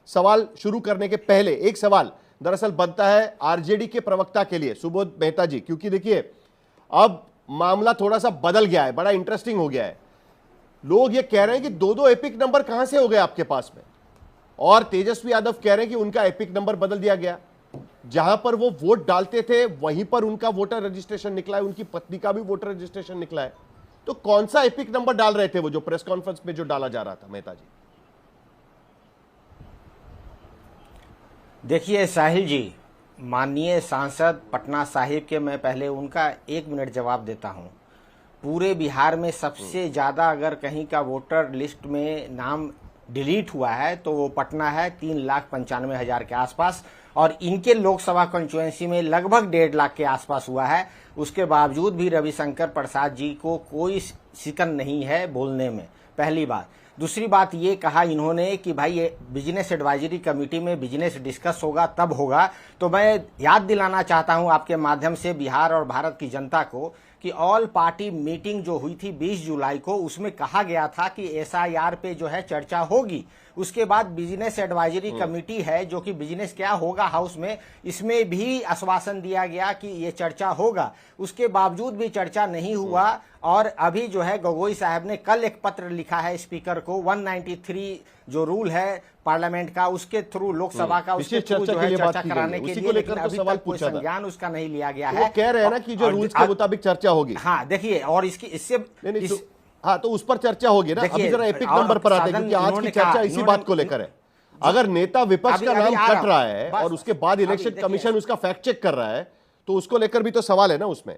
सवाल शुरू करने के पहले एक सवाल दरअसल बनता है आरजेडी के प्रवक्ता के लिए, सुबोध मेहता जी, क्योंकि देखिए अब मामला थोड़ा सा बदल गया है, बड़ा इंटरेस्टिंग हो गया है। लोग ये कह रहे हैं कि दो दो एपिक नंबर कहां से हो गए आपके पास में, और तेजस्वी यादव कह रहे हैं कि उनका एपिक नंबर बदल दिया गया। जहां पर वो वोट डालते थे वहीं पर उनका वोटर रजिस्ट्रेशन निकला है, उनकी पत्नी का भी वोटर रजिस्ट्रेशन निकला है। तो कौन सा एपिक नंबर डाल रहे थे वो, जो प्रेस कॉन्फ्रेंस में जो डाला जा रहा था मेहता जी? देखिए साहिल जी, माननीय सांसद पटना साहिब के मैं पहले उनका 1 मिनट जवाब देता हूं। पूरे बिहार में सबसे ज्यादा अगर कहीं का वोटर लिस्ट में नाम डिलीट हुआ है तो वो पटना है, 3,95,000 के आसपास, और इनके लोकसभा कॉन्स्टिट्यूएंसी में लगभग 1.5 लाख के आसपास हुआ है। उसके बावजूद भी रविशंकर प्रसाद जी को कोई शिकन नहीं है बोलने में, पहली बात। दूसरी बात ये कहा इन्होंने कि भाई ये बिजनेस एडवाइजरी कमेटी में बिजनेस डिस्कस होगा तब होगा। तो मैं याद दिलाना चाहता हूं आपके माध्यम से बिहार और भारत की जनता को कि ऑल पार्टी मीटिंग जो हुई थी 20 जुलाई को, उसमें कहा गया था कि एसआईआर पे जो है चर्चा होगी। उसके बाद बिजनेस एडवाइजरी कमेटी है जो कि बिजनेस क्या होगा हाउस में, इसमें भी आश्वासन दिया गया कि ये चर्चा होगा। उसके बावजूद भी चर्चा नहीं हुआ, और अभी जो है गोगोई साहब ने कल एक पत्र लिखा है स्पीकर को, 193 जो रूल है पार्लियामेंट का, उसके थ्रू लोकसभा का, उसके थ्रू जो है चर्चा कराने के लिए, लेकिन अभी तक कोई संज्ञान उसका नहीं लिया गया है। वो कह रहे हैं ना कि जो रूल्स के मुताबिक चर्चा होगी। हाँ देखिए, और इससे हाँ तो उस पर चर्चा होगी ना। अभी जरा एपिक नंबर पर आते हैं क्योंकि आज की चर्चा इसी बात को लेकर है। अगर नेता विपक्ष का नाम कट रहा है और उसके बाद इलेक्शन कमीशन उसका फैक्ट चेक कर रहा है तो उसको लेकर भी तो सवाल है ना उसमें।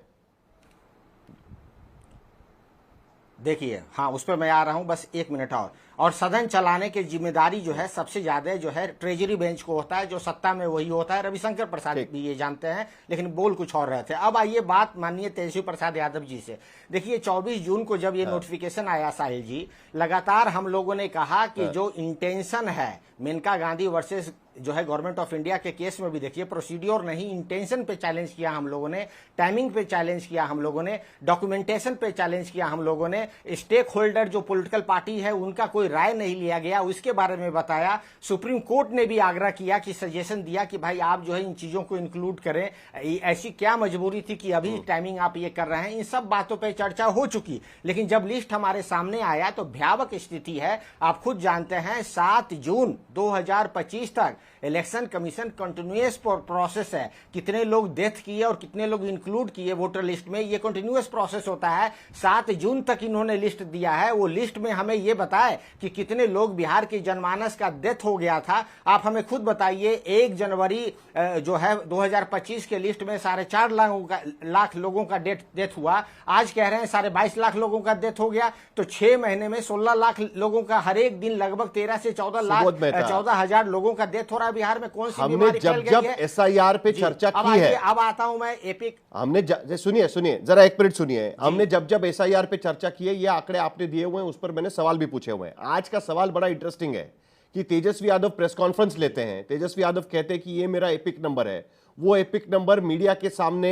देखिए, हाँ उस पर मैं आ रहा हूं, बस 1 मिनट और सदन चलाने की जिम्मेदारी जो है सबसे ज्यादा जो है ट्रेजरी बेंच को होता है, जो सत्ता में वही होता है। रविशंकर प्रसाद भी ये जानते हैं, लेकिन बोल कुछ और रहे थे। अब आइए बात माननीय तेजस्वी प्रसाद यादव जी से। देखिए 24 जून को जब ये नोटिफिकेशन आया साहिल जी, लगातार हम लोगों ने कहा कि जो इंटेंशन है मेनका गांधी वर्सेस जो है गवर्नमेंट ऑफ इंडिया के केस में भी देखिए प्रोसीड्योर नहीं, इंटेंशन पे चैलेंज किया हम लोगों ने, टाइमिंग पे चैलेंज किया हम लोगों ने, डॉक्यूमेंटेशन पे चैलेंज किया हम लोगों ने, स्टेक होल्डर जो पॉलिटिकल पार्टी है उनका कोई राय नहीं लिया गया, उसके बारे में बताया। सुप्रीम कोर्ट ने भी आग्रह किया कि सजेशन दिया कि भाई आप जो है इन चीजों को इंक्लूड करें, ऐसी क्या मजबूरी थी कि अभी टाइमिंग आप ये कर रहे हैं। इन सब बातों पर चर्चा हो चुकी, लेकिन जब लिस्ट हमारे सामने आया तो भयावह स्थिति है। आप खुद जानते हैं 7 जून 2025 तक इलेक्शन कमीशन कंटिन्यूअस प्रोसेस है। कितने लोग डेथ किए और कितने लोग इंक्लूड किए वोटर लिस्ट में, ये कंटिन्यूअस प्रोसेस होता है। 7 जून तक इन्होंने लिस्ट दिया है। वो लिस्ट में हमें ये बताए कि कितने लोग बिहार की जनमानस का डेथ हो गया था। आप हमें खुद बताइए, 1 जनवरी जो है 2025 के लिस्ट में 4.5 लाख लोगों का डेथ हुआ। आज कह रहे हैं 22.5 लाख लोगों का डेथ हो गया। तो 6 महीने में 16 लाख लोगों का हर एक दिन लगभग 13 से 14,000 लोगों का डेथ हो रहा है। बिहार में कौन सी बीमारी फैल गई है? जब एसआईआर पे चर्चा की है, अब आता हूं मैं एपिक। हमने सुनिए जरा 1 मिनट सुनिए। हमने जब एसआईआर पे चर्चा की है, ये आंकड़े आपने दिए हुए हैं, उस पर मैंने सवाल भी पूछे हुए हैं। आज का सवाल बड़ा इंटरेस्टिंग है कि तेजस्वी यादव प्रेस कॉन्फ्रेंस लेते हैं, तेजस्वी यादव कहते हैं कि ये मेरा एपिक नंबर है। वो एपिक नंबर मीडिया के सामने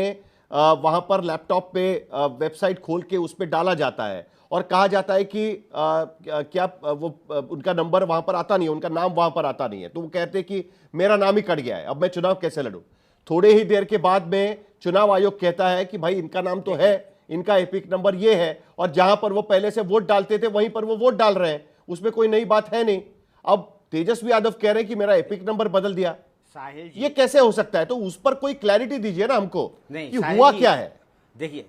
वहां पर लैपटॉप पे वेबसाइट खोल के उस पर डाला जाता है और कहा जाता है कि क्या वो उनका नंबर वहां पर आता नहीं है, उनका नाम वहां पर आता नहीं है। तो वो कहते हैं कि मेरा नाम ही कट गया है, अब मैं चुनाव कैसे लड़ूं। थोड़े ही देर के बाद में चुनाव आयोग कहता है कि भाई इनका नाम तो है, इनका एपिक नंबर ये है, और जहां पर वो पहले से वोट डालते थे वहीं पर वो वोट डाल रहे हैं, उसमें कोई नई बात है नहीं। अब तेजस्वी यादव कह रहे हैं कि मेरा एपिक नंबर बदल दिया। साहिल जी, ये कैसे हो सकता है? तो उस पर कोई क्लैरिटी दीजिए ना हमको कि हुआ क्या है। देखिए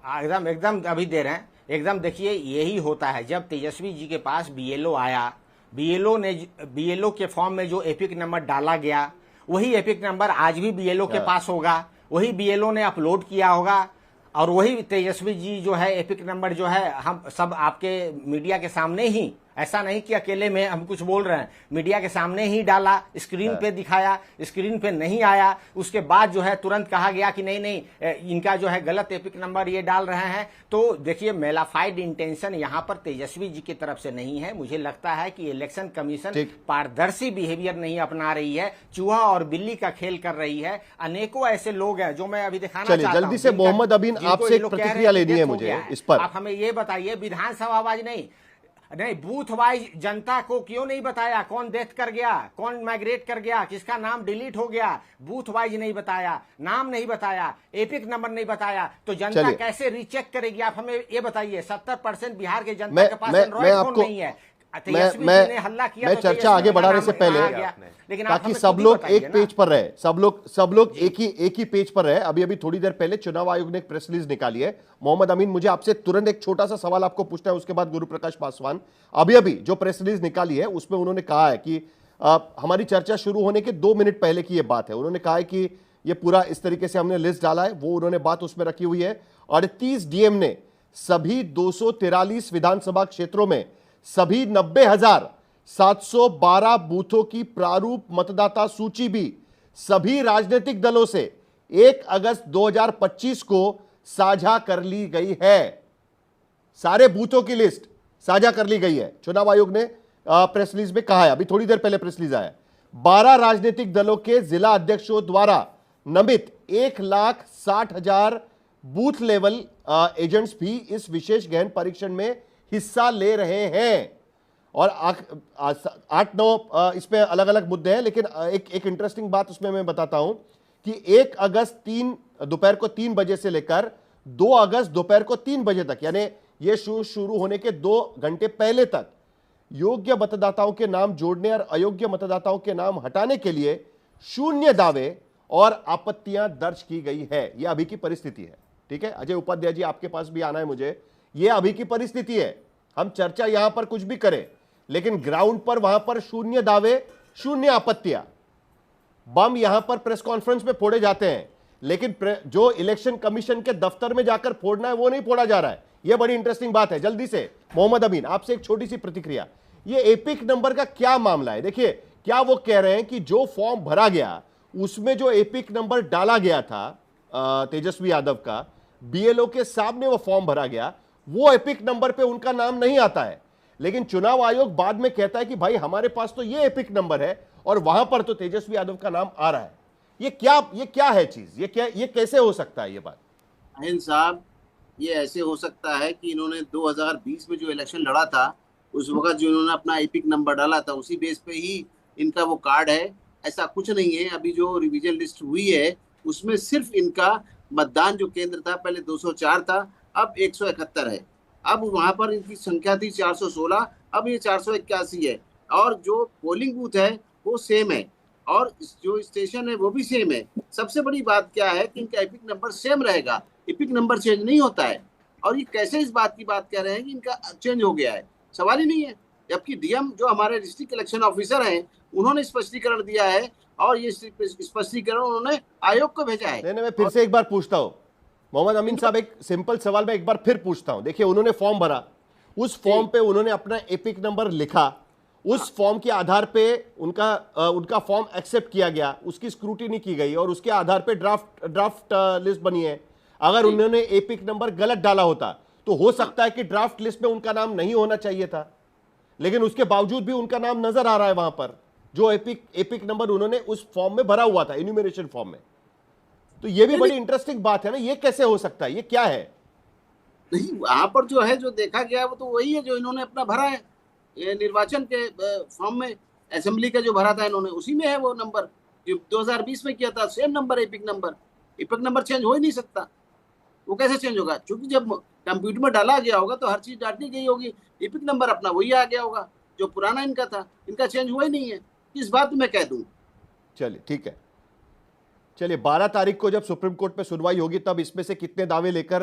एकदम अभी दे रहे हैं, एकदम देखिए यही होता है। जब तेजस्वी जी के पास बीएलओ आया, बीएलओ के फॉर्म में जो एपिक नंबर डाला गया वही एपिक नंबर आज भी बीएलओ के पास होगा, वही बीएलओ ने अपलोड किया होगा, और वही तेजस्वी जी जो है एपिक नंबर जो है हम सब आपके मीडिया के सामने ही, ऐसा नहीं कि अकेले में हम कुछ बोल रहे हैं, मीडिया के सामने ही डाला, स्क्रीन पे दिखाया, स्क्रीन पे नहीं आया। उसके बाद जो है तुरंत कहा गया कि नहीं इनका जो है गलत एपिक नंबर ये डाल रहे हैं। तो देखिए मेलाफाइड इंटेंशन यहाँ पर तेजस्वी जी की तरफ से नहीं है। मुझे लगता है कि इलेक्शन कमीशन पारदर्शी बिहेवियर नहीं अपना रही है, चूहा और बिल्ली का खेल कर रही है। अनेकों ऐसे लोग हैं जो मैं अभी दिखाना चाहता हूं। जल्दी से मोहम्मद अबीन आपसे एक प्रतिक्रिया लेनी है मुझे इस पर। आप हमें ये बताइए, विधानसभा आवाज नहीं, नहीं, बूथ वाइज जनता को क्यों नहीं बताया? कौन डेथ कर गया, कौन माइग्रेट कर गया, किसका नाम डिलीट हो गया? बूथ वाइज नहीं बताया, नाम नहीं बताया, एपिक नंबर नहीं बताया, तो जनता कैसे रीचेक करेगी? आप हमें ये बताइए। 70% बिहार के जनता के पास एंड्रॉइड फोन नहीं है। मैं हल्ला किया, मैं चर्चा आगे बढ़ाने से पहले, लेकिन ताकि सब लोग एक पेज पर रहे, सब लोग एक ही पेज पर रहे। अभी थोड़ी देर पहले चुनाव आयोग ने एक प्रेस रिलीज निकाली है। मोहम्मद अमीन, मुझे आपसे तुरंत एक छोटा सा सवाल आपको पूछना है, उसके बाद गुरु प्रकाश पासवान। अभी जो प्रेस रिलीज निकाली है उसमें उन्होंने कहा है कि हमारी चर्चा शुरू होने के 2 मिनट पहले की यह बात है। उन्होंने कहा है कि यह पूरा इस तरीके से हमने लिस्ट डाला है, वो उन्होंने बात उसमें रखी हुई है। 38 डीएम ने सभी 243 विधानसभा क्षेत्रों में सभी 90,712 बूथों की प्रारूप मतदाता सूची भी सभी राजनीतिक दलों से 1 अगस्त 2025 को साझा कर ली गई है। सारे बूथों की लिस्ट साझा कर ली गई है, चुनाव आयोग ने प्रेस रिलीज में कहा है। अभी थोड़ी देर पहले प्रेस रिलीज आया। 12 राजनीतिक दलों के जिला अध्यक्षों द्वारा नामित 1,60,000 बूथ लेवल एजेंट्स भी इस विशेष गहन परीक्षण में हिस्सा ले रहे हैं। और 8-9 इसमें अलग अलग मुद्दे हैं, लेकिन एक इंटरेस्टिंग बात उसमें मैं बताता हूं कि 1 अगस्त दोपहर को 3 बजे से लेकर 2 अगस्त दोपहर को 3 बजे तक, यानी यह शुरू होने के 2 घंटे पहले तक योग्य मतदाताओं के नाम जोड़ने और अयोग्य मतदाताओं के नाम हटाने के लिए 0 दावे और आपत्तियां दर्ज की गई है। यह अभी की परिस्थिति है। ठीक है अजय उपाध्याय जी, आपके पास भी आना है मुझे। यह अभी की परिस्थिति है। हम चर्चा यहां पर कुछ भी करें, लेकिन ग्राउंड पर वहां पर 0 दावे, 0 आपत्तियां। बम यहां पर प्रेस कॉन्फ्रेंस में फोड़े जाते हैं, लेकिन जो इलेक्शन कमीशन के दफ्तर में जाकर फोड़ना है वो नहीं फोड़ा जा रहा है। यह बड़ी इंटरेस्टिंग बात है। जल्दी से मोहम्मद अमीन, आपसे एक छोटी सी प्रतिक्रिया। यह एपिक नंबर का क्या मामला है? देखिए, क्या वो कह रहे हैं कि जो फॉर्म भरा गया उसमें जो एपिक नंबर डाला गया था तेजस्वी यादव का, बीएलओ के सामने वो फॉर्म भरा गया, वो एपिक नंबर पे उनका नाम नहीं आता है, लेकिन चुनाव आयोग बाद में कहता है कि भाई हमारे पास तो ये एपिक नंबर है और वहां पर तो तेजस्वी यादव का नाम आ रहा है। ये क्या है चीज? ये कैसे हो सकता है ये बात? अहिन साहब, ये ऐसे हो सकता है कि इन्होंने 2020 में जो इलेक्शन लड़ा था उस वक्त जो इन्होंने अपना एपिक नंबर डाला था उसी बेस पे ही इनका वो कार्ड है। ऐसा कुछ नहीं है। अभी जो रिवीजन लिस्ट हुई है उसमें सिर्फ इनका मतदान जो केंद्र था, पहले 204 था, अब 171 है। अब वहां पर इनकी संख्या थी 416, अब ये 481 है। और जो पोलिंग बूथ है वो सेम है और जो स्टेशन है वो भी सेम है। सबसे बड़ी बात क्या है कि इनका एपिक नंबर सेम रहेगा, एपिक नंबर चेंज नहीं होता है। और ये कैसे इस बात की बात कर रहे हैं कि इनका चेंज हो गया है? सवाल ही नहीं है। जबकि डीएम जो हमारे डिस्ट्रिक्ट इलेक्शन ऑफिसर हैं उन्होंने स्पष्टीकरण दिया है और ये स्पष्टीकरण उन्होंने आयोग को भेजा है। नहीं, मैं फिर से एक बार पूछता हूं मोहम्मद अमीन साहब, एक सिंपल सवाल मैं एक बार फिर पूछता हूं। देखिए, उन्होंने फॉर्म भरा, उस फॉर्म पे उन्होंने अपना एपिक नंबर लिखा, उस फॉर्म के आधार पे उनका फॉर्म एक्सेप्ट किया गया, उसकी स्क्रूटिनी की गई और उसके आधार पे ड्राफ्ट लिस्ट बनी है। अगर उन्होंने एपिक नंबर गलत डाला होता तो हो सकता है कि ड्राफ्ट लिस्ट में उनका नाम नहीं होना चाहिए था, लेकिन उसके बावजूद भी उनका नाम नजर आ रहा है वहां पर, जो एपिक नंबर उन्होंने उस फॉर्म में भरा हुआ था, इन्यूमरेशन फॉर्म में। तो ये भी बड़ी इंटरेस्टिंग बात है ना, ये कैसे हो सकता है? ये क्या है? नहीं, वहां पर जो है जो देखा गया वो तो वही है जो इन्होंने अपना भरा है। ये निर्वाचन के फॉर्म में असेंबली का जो भरा था इन्होंने, उसी में है वो नंबर जो 2020 में किया था, same number epic number change हो ही नहीं सकता। वो कैसे चेंज होगा? क्योंकि जब कंप्यूटर में डाला गया होगा तो हर चीज डाली गई होगी, एपिक नंबर अपना वही आ गया होगा जो पुराना इनका था। इनका चेंज हुआ ही नहीं है, इस बात में कह दूं। चलिए ठीक है, चलिए 12 तारीख को जब सुप्रीम कोर्ट में सुनवाई होगी तब इसमें से कितने दावे लेकर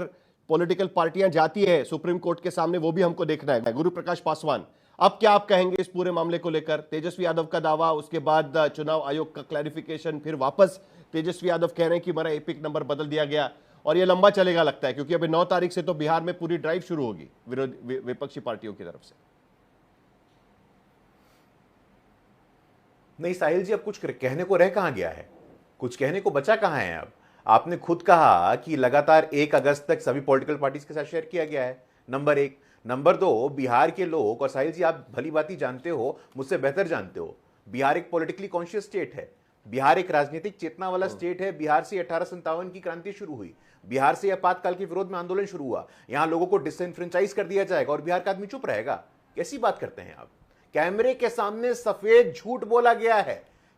पॉलिटिकल पार्टियां जाती है सुप्रीम कोर्ट के सामने, वो भी हमको देखना है। गुरु प्रकाश पासवान, अब क्या आप कहेंगे इस पूरे मामले को लेकर? तेजस्वी यादव का दावा, उसके बाद चुनाव आयोग का क्लैरिफिकेशन, फिर वापस तेजस्वी यादव कह रहे हैं कि मेरा एपिक नंबर बदल दिया गया, और यह लंबा चलेगा लगता है, क्योंकि अभी 9 तारीख से तो बिहार में पूरी ड्राइव शुरू होगी विपक्षी पार्टियों की तरफ से। नहीं साहिल जी, अब कुछ कहने को रह कहां गया है? कुछ कहने को बचा कहां है? अब आपने खुद कहा कि लगातार 1 अगस्त तक सभी पॉलिटिकल पार्टीज के साथ शेयर किया गया है, नंबर 1। नंबर 2, बिहार के लोग, और साहिल जी आप भली बात ही जानते हो, मुझसे बेहतर जानते हो, बिहार एक पॉलिटिकली कॉन्शियस स्टेट है, बिहार एक राजनीतिक चेतना वाला स्टेट है। बिहार से 1857 की क्रांति शुरू हुई, बिहार से आपातकाल के विरोध में आंदोलन शुरू हुआ। यहां लोगों को डिसएनफ्रेंचाइज कर दिया जाएगा और बिहार का आदमी चुप रहेगा? कैसी बात करते हैं आप? कैमरे के सामने सफेद झूठ बोला गया है,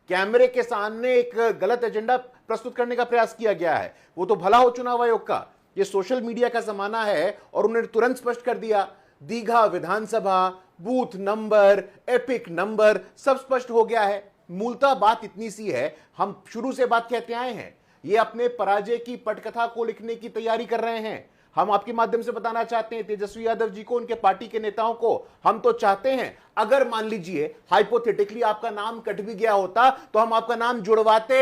कैमरे के सामने एक गलत एजेंडा प्रस्तुत करने का प्रयास किया गया है। वो तो भला हो चुनाव आयोग का, ये सोशल मीडिया का जमाना है और उन्होंने तुरंत स्पष्ट कर दिया। दीघा विधानसभा, बूथ नंबर, एपिक नंबर सब स्पष्ट हो गया है। मूलतः बात इतनी सी है, हम शुरू से बात कहते आए हैं, ये अपने पराजय की पटकथा को लिखने की तैयारी कर रहे हैं। हम आपके माध्यम से बताना चाहते हैं तेजस्वी यादव जी को, उनके पार्टी के नेताओं को, हम तो चाहते हैं अगर मान लीजिए हाइपोथेटिकली आपका नाम कट भी गया होता तो हम आपका नाम जुड़वाते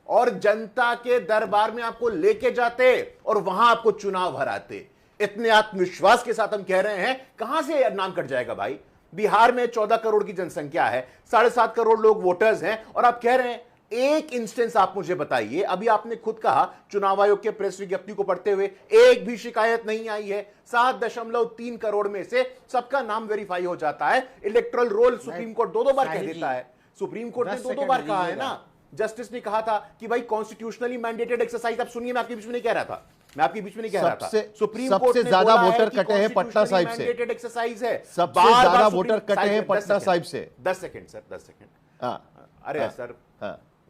और जनता के दरबार में आपको लेके जाते और वहां आपको चुनाव हराते। इतने आत्मविश्वास के साथ हम कह रहे हैं, कहां से नाम कट जाएगा भाई? बिहार में 14 करोड़ की जनसंख्या है, 7.5 करोड़ लोग वोटर्स हैं और आप कह रहे हैं। एक इंस्टेंस आप मुझे बताइए, अभी आपने खुद कहा चुनाव आयोग के प्रेस विज्ञप्ति को पढ़ते हुए एक भी शिकायत नहीं आई है। 7.3 करोड़ में से सबका नाम वेरीफाई हो जाता है। इलेक्टोरल रोल सुप्रीम कोर्ट दो बार कह देता है। सुप्रीम कोर्ट ने दो बार कहा है ना। जस्टिस ने कहा था कि भाई कॉन्स्टिट्यूशनली मैंडेटेड एक्सरसाइज। आप सुनिए, मैं आपके बीच में नहीं कह रहा था, मैं आपके बीच में नहीं कह रहा था। सुप्रीम कोर्ट सबसे ज्यादा वोटर कटे हैं पटना साहिब से। मैंडेटेड एक्सरसाइज है। सबसे ज्यादा वोटर कटे हैं पटना साहिब से। 10 सेकंड सर, 10 सेकंड। अरे सर,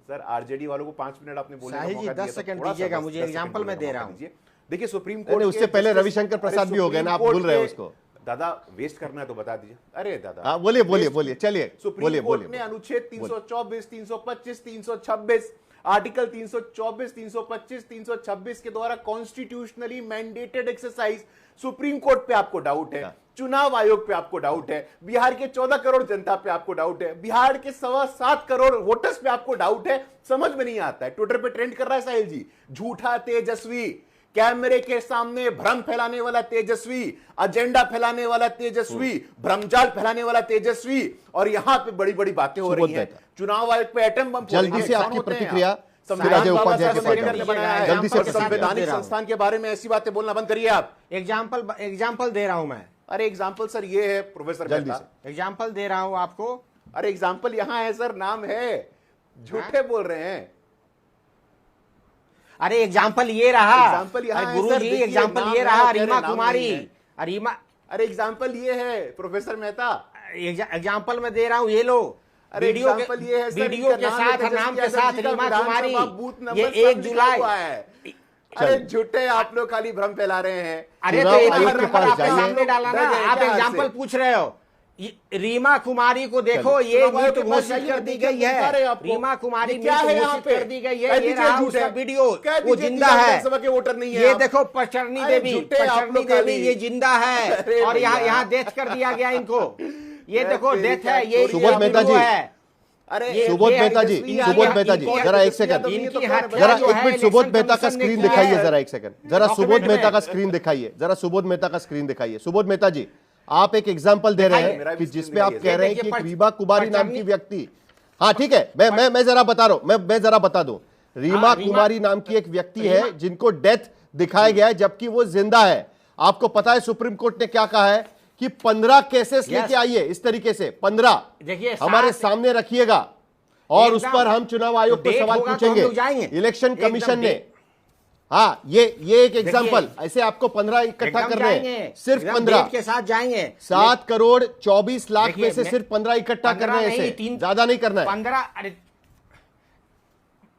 सर आरजेडी वालों को 5 मिनट आपने बोलने का मौका दिया। 10 सेकंड दीजिएगा मुझे, एग्जांपल मैं दे रहा हूं। देखिए सुप्रीम कोर्ट उससे पहले रविशंकर प्रसाद भी हो गए ना, आप भूल रहे हो उसको। दादा वेस्ट करना है तो बता दीजिए। अरे दादा हाँ बोलिए बोलिए बोलिए, चलिए सुप्रीम कोर्ट ने अनुच्छेद 324, 325, 326, आर्टिकल 324, 325, 326 के द्वारा constitutionally mandated exercise. Supreme court पे आपको डाउट है, चुनाव आयोग पे आपको डाउट है, बिहार के 14 करोड़ जनता पे आपको डाउट है, बिहार के 7.25 करोड़ वोटर्स पे आपको डाउट है। समझ में नहीं आता है। ट्विटर पे ट्रेंड कर रहा है साहिल जी, झूठा तेजस्वी, कैमरे के सामने भ्रम फैलाने वाला तेजस्वी, एजेंडा फैलाने वाला तेजस्वी, भ्रमजाल फैलाने वाला तेजस्वी, और यहां पे बड़ी बड़ी बातें हो रही हैं। चुनाव आयोग पे एटम बम। जल्दी से आपकी प्रतिक्रिया संवैधानिक संस्थान के बारे में ऐसी बातें बोलना बंद करिए आप। एग्जाम्पल दे रहा हूं मैं। अरे एग्जाम्पल सर ये है प्रोफेसर, जल्दी से एग्जाम्पल दे रहा हूं आपको। अरे एग्जाम्पल यहां है सर, नाम है, झूठे बोल रहे हैं। अरे एग्जाम्पल ये रहा, एग्जाम्पल यहाँ गुरु जी, एग्जाम्पल ये रहा, रीमा कुमारी। अरे एग्जाम्पल ये है प्रोफेसर मेहता, एग्जाम्पल मैं दे रहा हूं, ये लो। वीडियो के साथ, नाम के साथ रीमा कुमारी, ये 1 जुलाई। अरे झूठे आप लोग खाली भ्रम फैला रहे हैं। अरे तो आपके सामने डाला ना, आप एग्जाम्पल पूछ रहे हो। रीमा कुमारी को देखो, ये नीट घोषित कर दी गई है। रीमा कुमारी नीट घोषित कर दी गई है। ये रहा उसका वीडियो, वो जिंदा है। वोटर नहीं है। ये देखो पचरनी देवी, ये जिंदा है और यहाँ डेथ कर दिया गया इनको। ये देखो डेथ है, ये सुबोध मेहता जी है। अरे सुबोध मेहता जी, सुबोध मेहता जी जरा एक सेकंड, जरा एक मिनट सुबोध मेहता का स्क्रीन दिखाइए, जरा एक सेकंड, जरा सुबोध मेहता का स्क्रीन दिखाइए, जरा सुबोध मेहता का स्क्रीन दिखाइए। सुबोध मेहता जी, आप एक एग्जांपल दे रहे हैं कि जिसमें आप कह रहे हैं कि रीमा कुमारी नाम की व्यक्ति, हाँ ठीक है, मैं जरा बता रहा हूं, मैं जरा बता दूं, रीमा कुमारी नाम की एक व्यक्ति है जिनको डेथ दिखाया गया है जबकि वो जिंदा है। आपको पता है सुप्रीम कोर्ट ने क्या कहा है कि 15 केसेस लेके आइए, इस तरीके से 15 देखिए हमारे सामने रखिएगा और उस पर हम चुनाव आयोग को सवाल पूछेंगे। इलेक्शन कमीशन ने, हाँ ये एक एग्जांपल, ऐसे आपको 15 इकट्ठा कर रहे हैं, सिर्फ 15 के साथ जाएंगे। 7 करोड़ 24 लाख में से सिर्फ 15 इकट्ठा कर रहे हैं, ज्यादा नहीं करना है। 15, अरे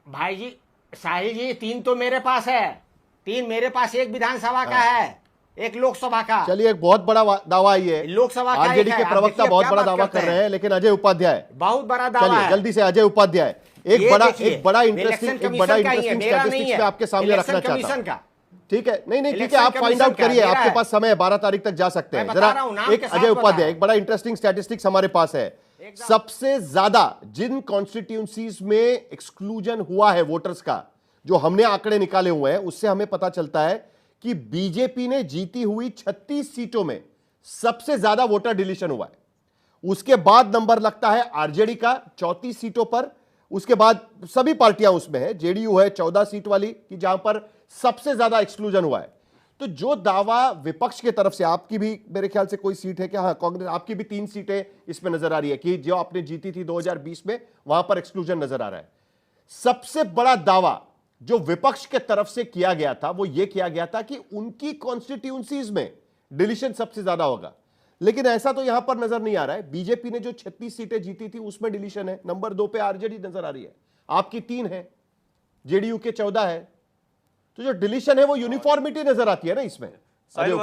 भाई जी, साहिल जी, 3 तो मेरे पास है, 3 मेरे पास, 1 विधानसभा का है, 1 लोकसभा का। चलिए, एक बहुत बड़ा दावा ये है, लोकसभा का आरजेडी के प्रवक्ता बहुत बड़ा दावा कर रहे हैं, लेकिन अजय उपाध्याय बहुत बड़ा दावा है। जल्दी से अजय उपाध्याय एक बड़ा इंटरेस्टिंग स्टैटिस्टिक्स में आपके सामने रखना चाहता हूं। ठीक है, नहीं ठीक है, आप फाइंड आउट करिए, आपके पास समय है, 12 तारीख तक जा सकते हैं। जरा एक अजय उपाध्याय, एक बड़ा इंटरेस्टिंग स्टैटिस्टिक्स हमारे पास है। सबसे ज्यादा जिन कॉन्स्टिट्यूंसीज में एक्सक्लूजन हुआ है वोटर्स का, जो हमने आंकड़े निकाले हुए हैं, उससे हमें पता चलता है कि बीजेपी ने जीती हुई 36 सीटों में सबसे ज्यादा वोटर डिलीशन हुआ है। उसके बाद नंबर लगता है आरजेडी का 34 सीटों पर, उसके बाद सभी पार्टियां उसमें है, जेडीयू है 14 सीट वाली की, जहां पर सबसे ज्यादा एक्सक्लूजन हुआ है। तो जो दावा विपक्ष की तरफ से, आपकी भी मेरे ख्याल से कोई सीट है क्या? हाँ, कांग्रेस, आपकी भी 3 सीटें इसमें नजर आ रही है कि जो आपने जीती थी 2020 में, वहां पर एक्सक्लूजन नजर आ रहा है। सबसे बड़ा दावा जो विपक्ष के तरफ से किया गया था वो यह किया गया था कि उनकी कॉन्स्टिट्यूंसीज में डिलीशन सबसे ज्यादा होगा। लेकिन ऐसा तो यहां पर नजर नहीं आ रहा है। बीजेपी ने जो 36 सीटें जीती थी उसमें डिलीशन है। नंबर 2 पे आरजेडी नजर आ रही है, आपकी 3 है, जेडीयू के 14 है। तो जो डिलीशन है वो यूनिफॉर्मिटी नजर आती है ना इसमें। साहिल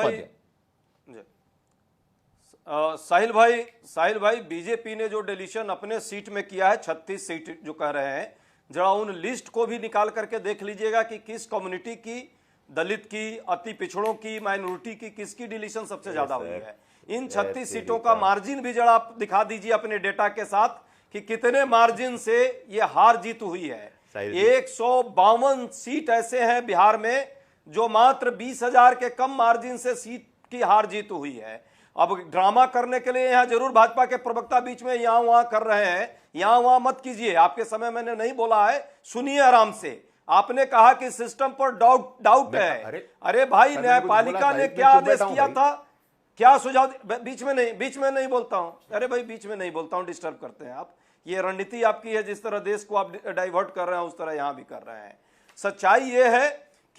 भाई, साहिल भाई बीजेपी ने जो डिलीशन अपने सीट में किया है, 36 सीट जो कह रहे हैं, जरा उन लिस्ट को भी निकाल करके देख लीजिएगा कि किस कम्युनिटी की, दलित की, अति पिछड़ों की, माइनॉरिटी की, किसकी डिलीशन सबसे ज्यादा हुई है। इन 36 सीटों का मार्जिन भी जरा आप दिखा दीजिए अपने डेटा के साथ कि कितने मार्जिन से ये हार जीत हुई है। 152 सीट ऐसे हैं बिहार में जो मात्र 20,000 के कम मार्जिन से सीट की हार जीत हुई है। अब ड्रामा करने के लिए यहाँ जरूर भाजपा के प्रवक्ता बीच में यहां वहां कर रहे हैं, यहां वहां मत कीजिए। आपके समय मैंने नहीं बोला है, सुनिए आराम से। आपने कहा कि सिस्टम पर डाउट है। अरे भाई, न्यायपालिका ने क्या आदेश किया था, क्या सुझाव? बीच में नहीं बोलता हूं। अरे भाई, बीच में नहीं बोलता हूं, डिस्टर्ब करते हैं आप। ये रणनीति आपकी है, जिस तरह देश को आप डाइवर्ट कर रहे हैं उस तरह यहां भी कर रहे हैं। सच्चाई ये है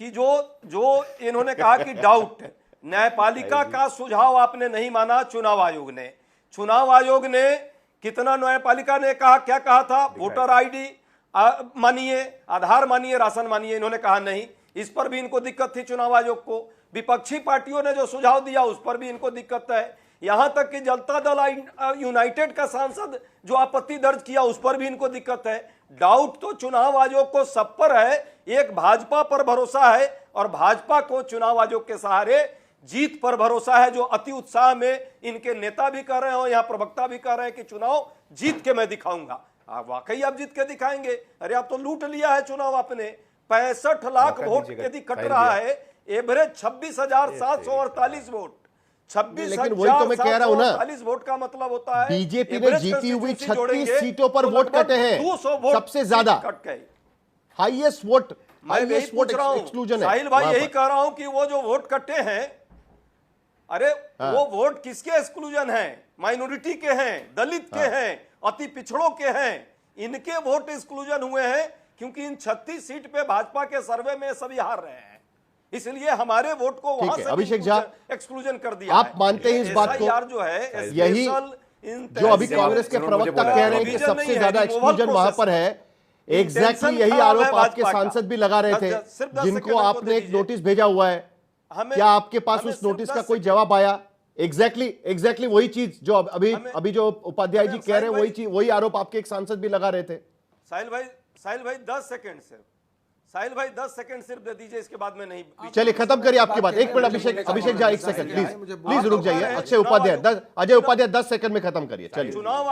कि जो इन्होंने कहा कि डाउट, न्यायपालिका का सुझाव आपने नहीं माना। चुनाव आयोग ने कितना, न्यायपालिका ने कहा, क्या कहा था? वोटर आईडी मानिए, आधार मानिए, राशन मानिए। इन्होंने कहा नहीं। इस पर भी इनको दिक्कत थी चुनाव आयोग को। विपक्षी पार्टियों ने जो सुझाव दिया उस पर भी इनको दिक्कत है। यहां तक कि जनता दल यूनाइटेड का सांसद जो आपत्ति दर्ज किया उस पर भी इनको दिक्कत है। डाउट तो चुनाव आयोग को सब पर है। एक भाजपा पर भरोसा है और भाजपा को चुनाव आयोग के सहारे जीत पर भरोसा है, जो अति उत्साह में इनके नेता भी कह रहे हैं और यहाँ प्रवक्ता भी कह रहे हैं कि चुनाव जीत के मैं दिखाऊंगा। आप वाकई आप जीत के दिखाएंगे। अरे आप तो लूट लिया है चुनाव आपने। 65 लाख वोट यदि कट रहा है, एवरेज 26,748 वोट, 26,748 वोट का मतलब होता है बीजेपी ने जीती हुई 36 सीटों पर वोट कटे हैं, सबसे ज्यादा कट गए। हाईएस्ट वोट एक्सक्लूजन है। साहिल भाई, यही कह रहा हूं कि वो जो वोट कटे हैं, अरे वो वोट किसके एक्सक्लूजन है? माइनॉरिटी के हैं, दलित के हैं, अति पिछड़ों के हैं। इनके वोट एक्सक्लूजन हुए हैं क्योंकि इन 36 सीट पे भाजपा के सर्वे में सभी हार रहे हैं, इसलिए हमारे वोट को वहां से अभिषेक झा एक्सक्लूजन कर दिया। आप मानते हैं इस बात को? यार जो है यही जो अभी कांग्रेस के प्रवक्ता कह रहे हैं कि सबसे ज्यादा एक्सक्लूजन वहां पर है, एग्जैक्टली यही आरोप आपके सांसद भी लगा रहे थे, जिनको आपने एक नोटिस भेजा हुआ है। क्या आपके पास उस नोटिस का कोई जवाब आया? एग्जैक्टली वही चीज जो अभी जो उपाध्याय जी कह रहे हैं, वही चीज, वही आरोप आपके एक सांसद भी लगा रहे थे। साहिल भाई 10 सेकंड सिर्फ दे दीजिए, इसके बाद में नहीं। चलिए खत्म करिए आपकी बात। एक मिनट अभिषेक झा, एक सेकंड प्लीज रुक जाइए। अजय उपाध्याय 10 सेकंड में खत्म करिए। चलिए, चुनाव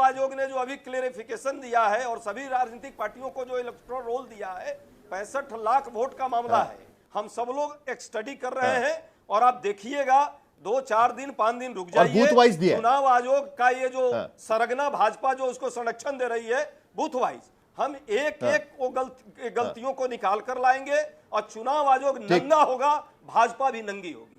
आयोग ने जो अभी क्लेरिफिकेशन दिया है और सभी राजनीतिक पार्टियों को जो इलेक्टोरल रोल दिया है, 65 लाख वोट का मामला है। हम सब लोग एक स्टडी कर रहे हैं और आप देखिएगा 2-4 दिन 5 दिन रुक जाइए। बूथ वाइज दिया चुनाव आयोग का ये जो सरगना भाजपा जो उसको संरक्षण दे रही है बूथ वाइज, हम एक वो गलतियों को निकाल कर लाएंगे और चुनाव आयोग नंगा होगा, भाजपा भी नंगी होगी।